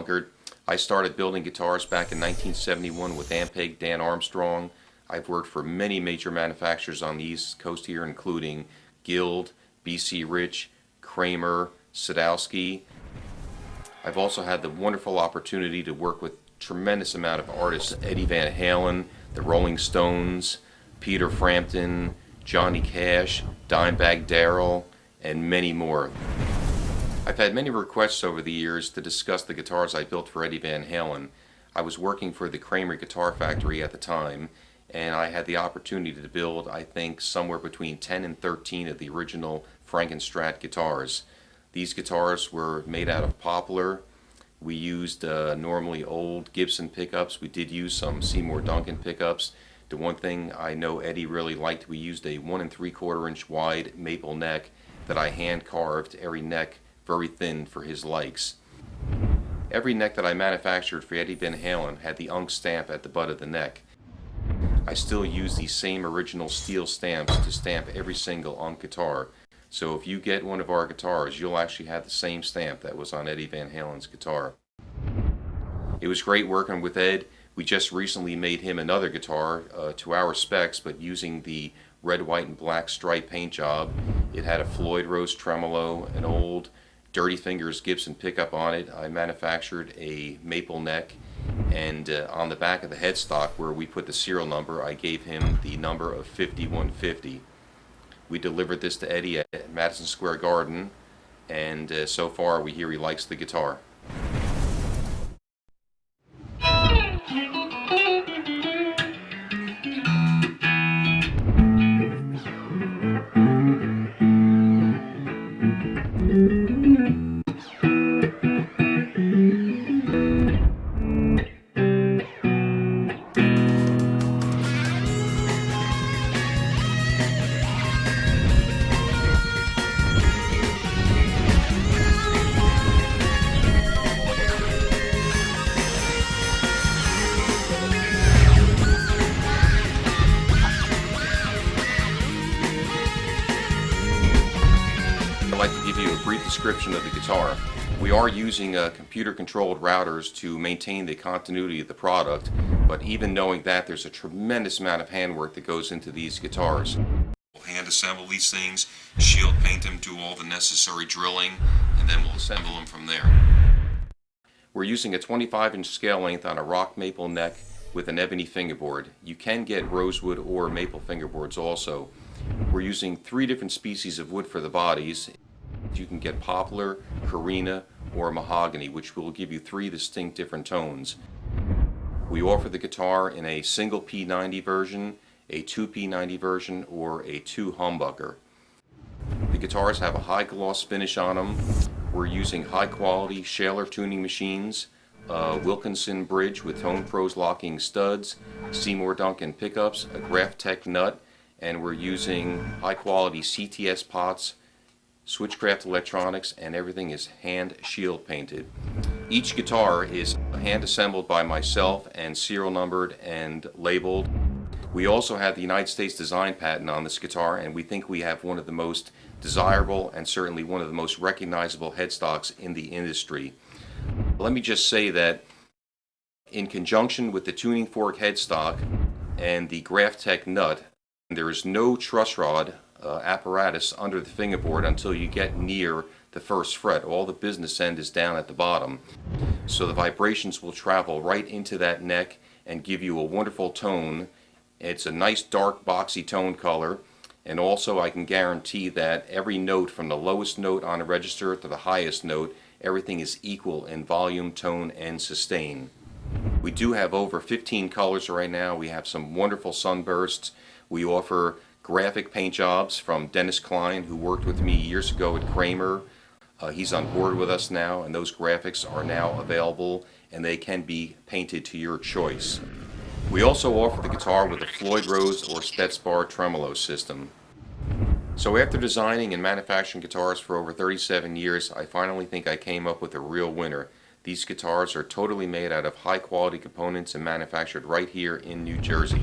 Dunkard. I started building guitars back in 1971 with Ampeg Dan Armstrong. I've worked for many major manufacturers on the East Coast here, including Guild, BC Rich, Kramer, Sadowski. I've also had the wonderful opportunity to work with tremendous amount of artists: Eddie Van Halen, the Rolling Stones, Peter Frampton, Johnny Cash, Dimebag Darrell, and many more. I've had many requests over the years to discuss the guitars I built for Eddie Van Halen. I was working for the Kramer Guitar Factory at the time, and I had the opportunity to build, I think, somewhere between 10 and 13 of the original Frankenstrat guitars. These guitars were made out of poplar. We used normally old Gibson pickups. We did use some Seymour Duncan pickups. The one thing I know Eddie really liked, we used a 1 3/4 inch wide maple neck that I hand carved, every neck very thin for his likes. Every neck that I manufactured for Eddie Van Halen had the UNK stamp at the butt of the neck. I still use these same original steel stamps to stamp every single UNK guitar. So if you get one of our guitars, you'll actually have the same stamp that was on Eddie Van Halen's guitar. It was great working with Ed. We just recently made him another guitar to our specs, but using the red, white, and black stripe paint job. It had a Floyd Rose tremolo, an old Dirty Fingers Gibson pickup on it. I manufactured a maple neck, and on the back of the headstock where we put the serial number, I gave him the number of 5150. We delivered this to Eddie at Madison Square Garden, and so far we hear he likes the guitar. I'd like to give you a brief description of the guitar. We are using computer-controlled routers to maintain the continuity of the product, but even knowing that, there's a tremendous amount of handwork that goes into these guitars. We'll hand assemble these things, shield paint them, do all the necessary drilling, and then we'll assemble them from there. We're using a 25-inch scale length on a rock maple neck with an ebony fingerboard. You can get rosewood or maple fingerboards also. We're using 3 different species of wood for the bodies. You can get poplar, carina, or mahogany, which will give you 3 distinct different tones. We offer the guitar in a single P90 version, a 2 P90 version, or a 2 humbucker. The guitars have a high gloss finish on them. We're using high quality Shaler tuning machines, Wilkinson bridge with Tone Pros locking studs, Seymour Duncan pickups, a Graphtec nut, and we're using high quality CTS pots, Switchcraft electronics, and everything is hand shield painted. Each guitar is hand assembled by myself and serial numbered and labeled. We also have the United States design patent on this guitar, and we think we have one of the most desirable and certainly one of the most recognizable headstocks in the industry. Let me just say that in conjunction with the tuning fork headstock and the Graphtec nut, there is no truss rod apparatus under the fingerboard until you get near the first fret. All the business end is down at the bottom. So the vibrations will travel right into that neck and give you a wonderful tone. It's a nice dark boxy tone color, and also I can guarantee that every note from the lowest note on a register to the highest note, everything is equal in volume, tone, and sustain. We do have over 15 colors right now. We have some wonderful sunbursts. We offer graphic paint jobs from Dennis Klein, who worked with me years ago at Kramer. He's on board with us now, and those graphics are now available, and they can be painted to your choice. We also offer the guitar with a Floyd Rose or Spetsbar tremolo system. So after designing and manufacturing guitars for over 37 years, I finally think I came up with a real winner. These guitars are totally made out of high quality components and manufactured right here in New Jersey.